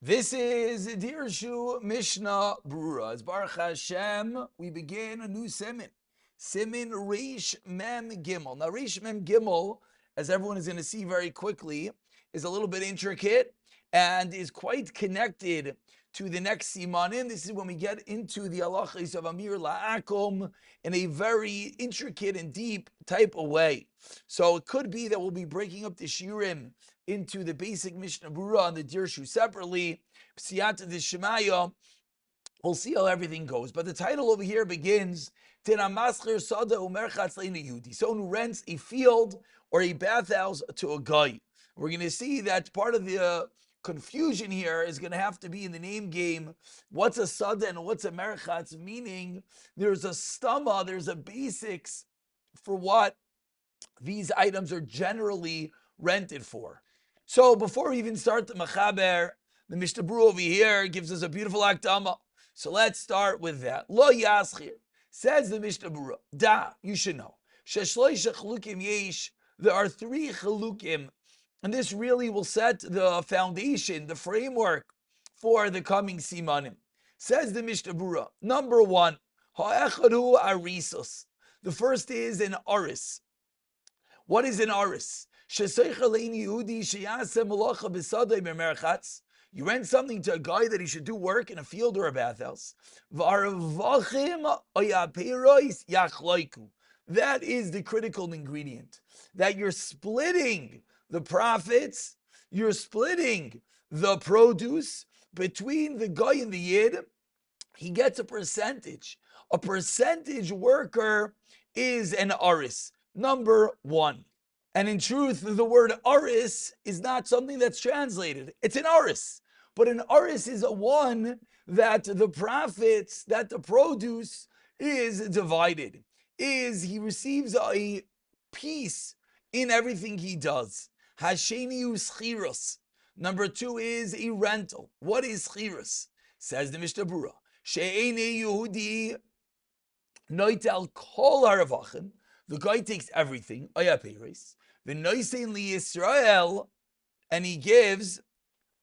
This is Dirshu Mishnah Brura. As Baruch Hashem, we begin a new siman. Siman Reish Mem Gimel. Now, Reish Mem Gimel, as everyone is going to see very quickly, is a little bit intricate and is quite connected to the next simanim. This is when we get into the halachos of Amir La'akum in a very intricate and deep type of way. So it could be that we'll be breaking up the shirim into the basic Mishnah Brura and the Dirshu separately. Psiyata de Shemaya. We'll see how everything goes. But the title over here begins, Someone who rents a field or a bathhouse to a guy. We're going to see that part of the confusion here is going to have to be in the name game. What's a sada and what's a merchatz? Meaning there's a stama, there's a basics for what these items are generally rented for. So before we even start the Machaber, the Mishnah Brura over here gives us a beautiful akdama. So let's start with that. Lo yaschir, says the Mishnah Brura. Da, you should know. Sheshloisha chalukim yesh, there are three chalukim, and this really will set the foundation, the framework for the coming simanim. Says the Mishnah Brura. Number one, ha'echadu arisos. The first is an aris. What is an aris? You rent something to a guy that he should do work in a field or a bathhouse. That is the critical ingredient. That you're splitting the profits, you're splitting the produce between the guy and the yid. He gets a percentage. A percentage worker is an aris. Number one. And in truth, the word aris is not something that's translated. It's an aris. But an aris is a one that the profits, that the produce is divided. He receives a piece in everything he does. Hasheni schiros. Number two is a rental. What is schiros? Says the Mishnah Brura. She'ene Yehudi noitel kol haravachim. The guy takes everything. The noisein li Yisrael, and he gives.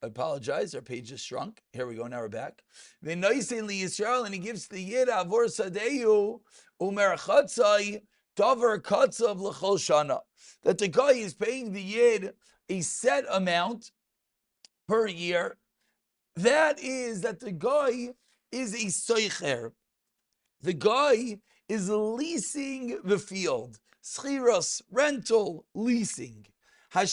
I apologize, our page just shrunk. Here we go, now we're back. The noisein li Yisrael, and he gives the yid avor sadeyu umer chatzai davar katzav l'chol shana. That the guy is paying the yid a set amount per year. That is that the guy is a soicher. The guy is leasing the field. Schiros, rental, leasing. So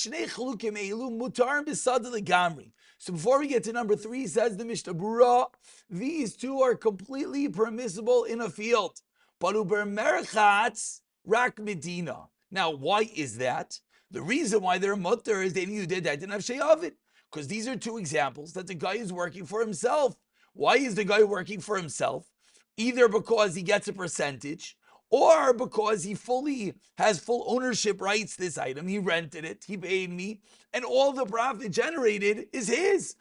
before we get to number three, says the Mishnah Brura, these two are completely permissible in a field. But uber merchatz rak medina. Now, why is that? The reason why they're mutter is they didn't have sheyavit. Because these are two examples that the guy is working for himself. Why is the guy working for himself? Either because he gets a percentage, or because he has full ownership rights to this item. He rented it, he paid me, and all the profit generated is his.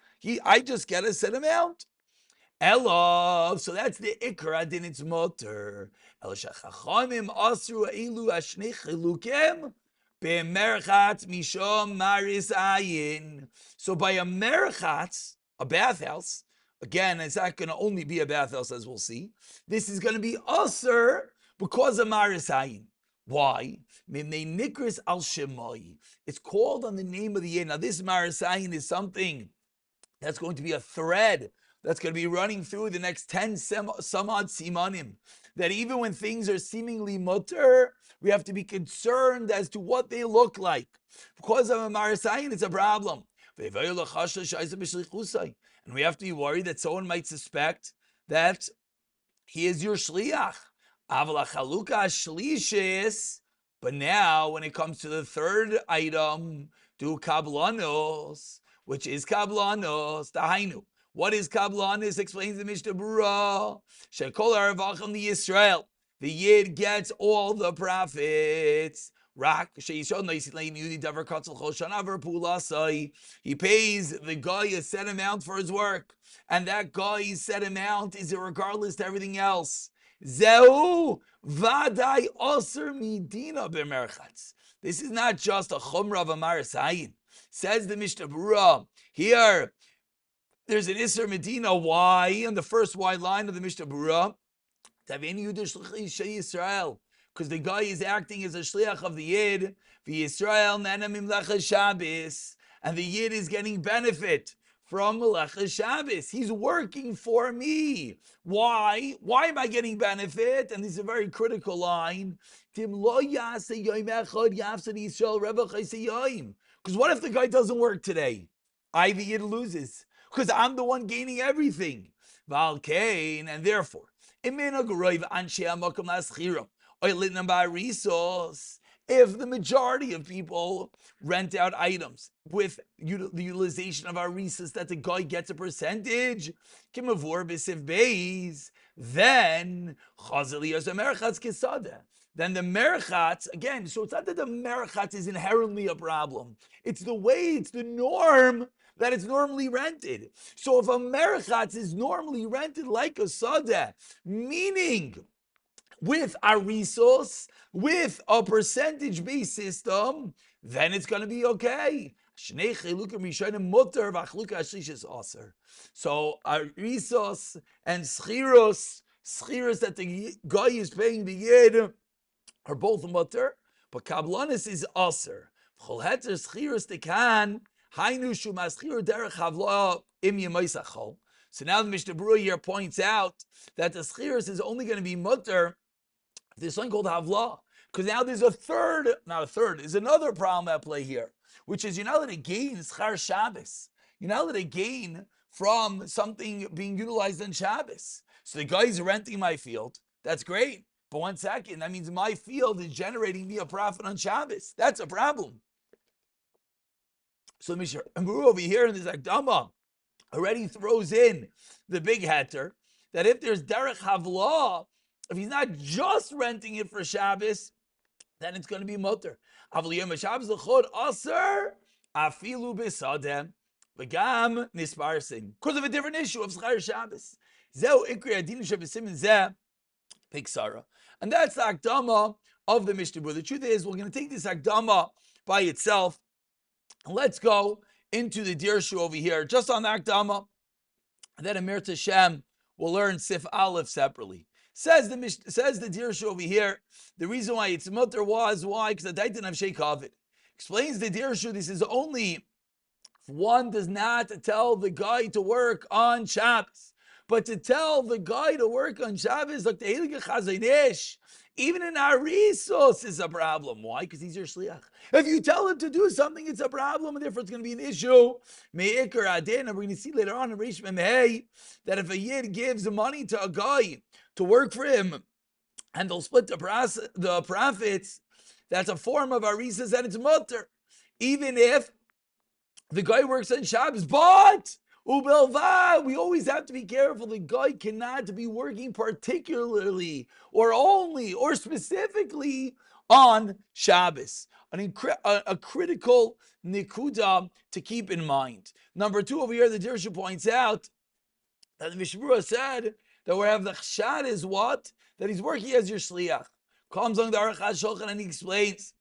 I just get a set amount. Elo, so that's the ikra din its motor. El shachachamim asru elu ashnei chilukim bemerchatz mishom maris ayin. So by a merchatz, a bathhouse, again, it's not going to only be a bathhouse, as we'll see. This is going to be usher because of maris ayin. Why? Nikris al shemai. It's called on the name of the yid. Now, this maris ayin is something that's going to be a thread that's going to be running through the next 10 some odd simanim. That even when things are seemingly mutter, we have to be concerned as to what they look like. Because of a maris ayin, it's a problem. And we have to be worried that someone might suspect that he is your shliach. But now, when it comes to the third item, do kablanos, which is kablanos, tahainu. What is kablanos? Explains the Mishnah Brura. Shekol haravachim the Yisrael. The yid gets all the profits. He pays the guy a set amount for his work, and that guy's set amount is regardless to everything else. Zehu vadai aser midina b'merchatz. This is not just a chumrah of a maris ayin. Says the Mishnah Brura here. there's an Isser Medina. Why? On the first wide line of the Mishnah Berurah, because the guy is acting as a shliach of the Yid, v'Yisrael nanamim lecha Shabbos, and the Yid is getting benefit from lecha Shabbos. He's working for me. Why? Why am I getting benefit? And this is a very critical line. Because what if the guy doesn't work today? I, the Yid, loses. Because I'm the one gaining everything. And therefore, if the majority of people rent out items with the utilization of our resources that the guy gets a percentage, then the merchatz, again, so it's not that the merchatz is inherently a problem. It's the norm that it's normally rented. So if a merchatz is normally rented like a sadeh, meaning with a resource, with a percentage-based system, then it's going to be okay. So a resource and schiros that the guy is paying the yid are both mutter, but kablanis is aser. So now the Mishnah Berurah here points out that the schiros is only going to be mutter. There's something called havla, because now there's there's another problem at play here, which is you're not allowed to gain schar Shabbos. You're not allowed to gain from something being utilized on Shabbos. So the guy's renting my field. That's great. But 1 second, that means my field is generating me a profit on Shabbos. That's a problem. So Mishnah Berurah over here in this Akdama already throws in the big heter that if there's derech havla, if he's not just renting it for Shabbos, then it's going to be mutter. Because of a different issue of schar Shabbos. And that's the Akdama of the Mishnah Berurah. The truth is, we're going to take this Akdama by itself. Let's go into the Dirshu over here, just on the Akdama. And then Amir Tashem will learn Sif Aleph separately. Says the Dirshu over here, the reason why it's mutter was why? Because the Daitan of Sheikh Havid explains the Dirshu. This is only if one does not tell the guy to work on Shabbos. But to tell the guy to work on Shabbos, like the Heilige Chazon, even in our resource is a problem. Why? Because he's your shliach. If you tell him to do something, it's a problem, and therefore it's going to be an issue. Me'ikar adin, and we're going to see later on in Reish Memhei that if a yid gives money to a guy to work for him, and they'll split the profits, that's a form of arisas, and it's mutter. Even if the guy works on Shabbos, but we always have to be careful. The guy cannot be working particularly or only or specifically on Shabbos. A critical nikuda to keep in mind. Number 2 over here, the Dirshu points out that the Mishnah Berurah said that we have the chshad is what? That he's working as your shliach. Comes on the Aruch HaShulchan and he explains.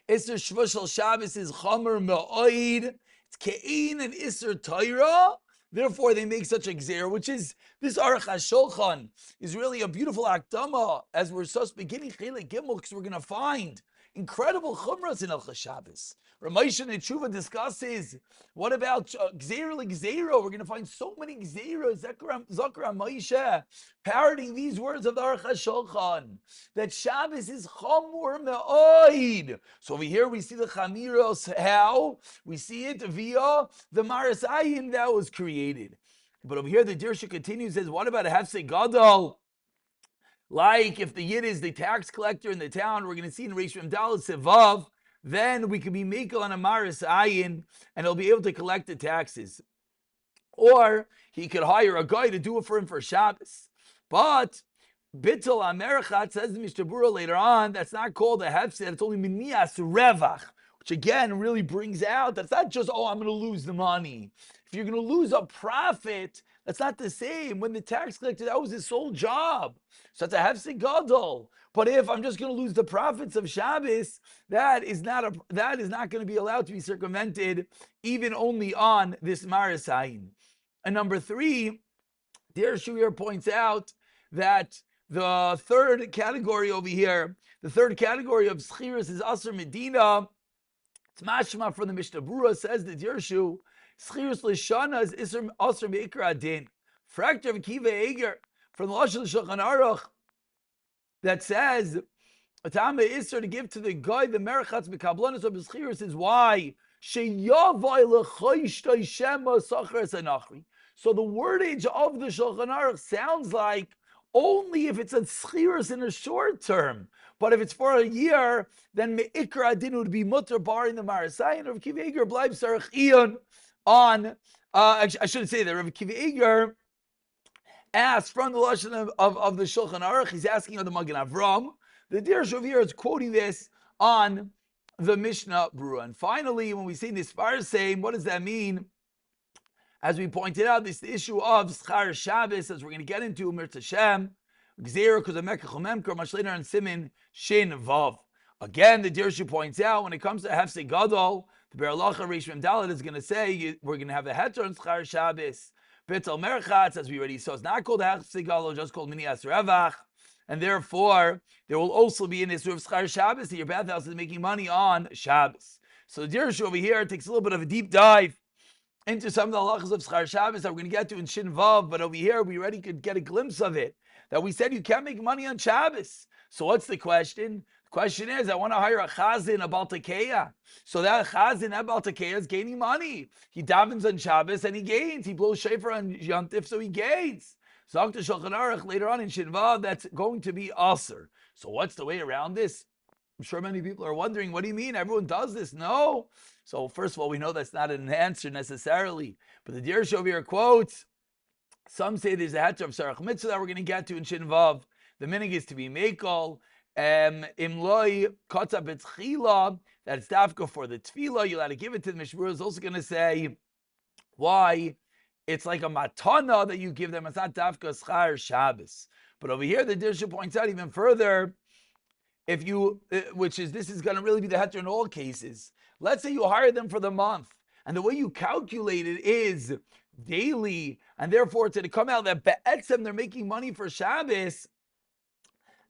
Isser Shvushal Shabbos is Chomer Ma'oid. It's Ke'in and Isser Torah. Therefore, they make such a gzeir, which is this Aruch HaShulchan is really a beautiful akdama as we're just beginning Chilek Gimel, because we're going to find incredible chumras in Hilchos Shabbos. Ramosha Netshuva discusses what about gzeir l'gzeiro. We're going to find so many gzeiros. Zakra Moshe parroting these words of the Aruch HaShulchan that Shabbos is chamur me'oid. So over here we see the chamiros. How we see it via the Maras Ayin that was created. But over here the Dirshu continues, says, what about a hefsek gadol? Like if the Yid is the tax collector in the town, we're going to see in Reish Memdal Sevav, then we could be mekel on a Maras Ayin and he'll be able to collect the taxes. Or he could hire a guy to do it for him for Shabbos. But Bittul Amerchat, says the Mishnah Berurah later on, that's not called a hefsed, it's only minias revach, which again really brings out that's not just, I'm going to lose the money. If you're going to lose a profit, that's not the same. When the tax collector, that was his sole job. So that's a hefsek gadol. But if I'm just going to lose the profits of Shabbos, that is not going to be allowed to be circumvented, even only on this Marasayin. And number three, Der Shuir points out that the third category over here, the third category of Schiris is Asr Medina. It's mashma from the Mishnah Brura, says the Dirshu, Schiris Lishana is Asr Meikra Adin. Fracture of Kiva Eger from the Lashon Shulchan Aruch that says, Atama Isser to give to the guy the Merchatz Bekablanis of Schiris is why? So the wordage of the Shulchan Aruch sounds like only if it's a schiras in a short term. But if it's for a year, then me'ikra adin would be mutter bar in the Marasayin. Rav Kiva Eger bleib sarach iyon on, I shouldn't say that. Rav Kiva Eger asked from the Lashon of the Shulchan Aruch, he's asking on the Magen Avram. The Dir Shavir is quoting this on the Mishnah Brura. And finally, when we say Nispar Same, what does that mean? As we pointed out, this issue of Schar Shabbos, as we're going to get into, Mir Tashem, Gzeir, Kuzamekach, Memkar, much later on Simin, Shin, Vav. Again, the Dirshu points out, when it comes to Hefsek Gadol, the Beralacha Reish Mem Dalet is going to say, we're going to have the Heter on Schar Shabbos. Betel Merchatz, as we already saw, it's not called Hefsek Gadol, just called Minias Revach. And therefore, there will also be an issue of Schar Shabbos that your bathhouse is making money on Shabbos. So the Dirshu over here takes a little bit of a deep dive into some of the halachas of Schar Shabbos that we're going to get to in Shin Vav, but over here we already could get a glimpse of it, that we said you can't make money on Shabbos. So what's the question? The question is, I want to hire a chazan, a Baal tokeiah. So that chazan, that Baal tokeiah is gaining money. He davens on Shabbos and he gains. He blows shofar on Yantif, so he gains. Zok to Shulchan Aruch later on in Shin Vav, that's going to be aser. So what's the way around this? I'm sure many people are wondering, what do you mean? Everyone does this? No. So first of all, we know that's not an answer necessarily. But the Dirshu over here quotes, some say there's a heter of Sarach Mitzvah that we're going to get to in Shin Vav. The minig is to be Meikol. Imloi Kotza B'Tchila, that it's dafka for the Tefillah. You'll have to give it to the Mishnah Brura. Is also going to say why it's like a matana that you give them. It's not dafka Schar Shabbos. But over here, the Dirshu points out even further, if you, this is going to really be the heter in all cases. Let's say you hire them for the month, and the way you calculate it is daily, and therefore it's going to come out that be'etzem they're making money for Shabbos.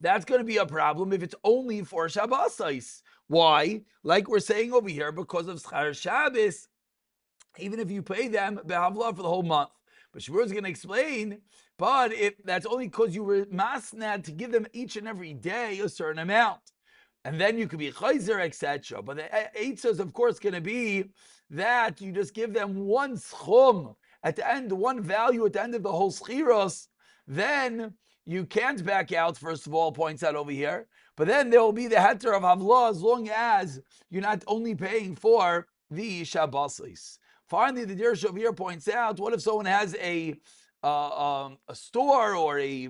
That's going to be a problem if it's only for Shabbos. Why? Like we're saying over here, because of Schar Shabbos, even if you pay them behavla for the whole month. But Shmuel is going to explain, but if that's only because you were masnad to give them each and every day a certain amount. And then you could be chayzer, etc. But the eitzah is, of course, going to be that you just give them one schum at the end, one value at the end of the whole schiros. Then you can't back out, first of all, points out over here. But then there will be the heter of havlah as long as you're not only paying for the Shabbosis. Finally, the Dirshu over here points out, what if someone has a store or a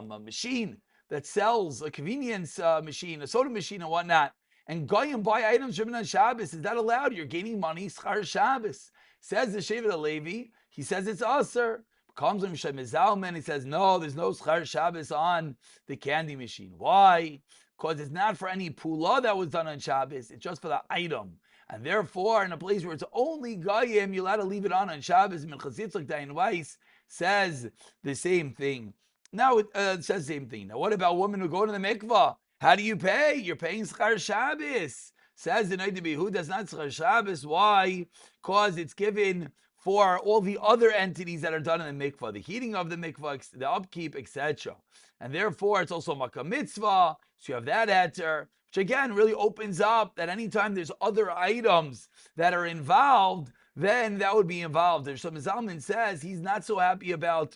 machine that sells a convenience machine, a soda machine and whatnot, and goyim buy items driven on Shabbos? Is that allowed? You're gaining money, Schar Shabbos. Says the Shevet HaLevi, he says it's aser. Comes him Shemizalman, he says, no, there's no Schar Shabbos on the candy machine. Why? Because it's not for any pula that was done on Shabbos, it's just for the item. And therefore, in a place where it's only goyim, you're allowed to leave it on Shabbos. Minchazitzlik Dayan Weiss says the same thing. Now it says the same thing. Now, what about women who go to the mikvah? How do you pay? You're paying Schar Shabbos. Says the Noda B'Yehuda, that's not Schar Shabbos. Why? Because it's given for all the other entities that are done in the mikvah, the heating of the mikvah, the upkeep, etc. And therefore, it's also Makkah Mitzvah. So you have that heter, which again really opens up that anytime there's other items that are involved, then that would be involved. There's some Zalman says he's not so happy about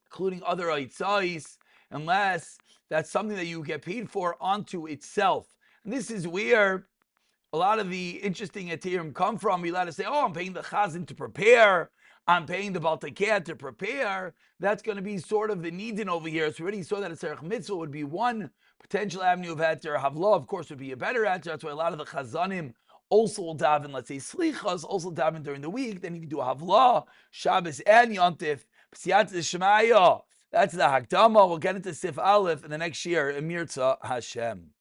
including other itzais, unless that's something that you get paid for onto itself. And this is where a lot of the interesting etirim come from. You're allowed to say, oh, I'm paying the chazan to prepare, I'm paying the Baal tokeiah to prepare. That's going to be sort of the nidin over here. So we already saw that a tzarech mitzvah would be one potential avenue of heter. Havlah, of course, would be a better heter. That's why a lot of the chazanim also will daven, let's say, Slichas, also daven during the week, then you can do Havlah, Shabbos, and Yontif, P'siyat Shemaya. That's the Hakdama. We'll get into Sif Aleph in the next year, Emir Tzah Hashem.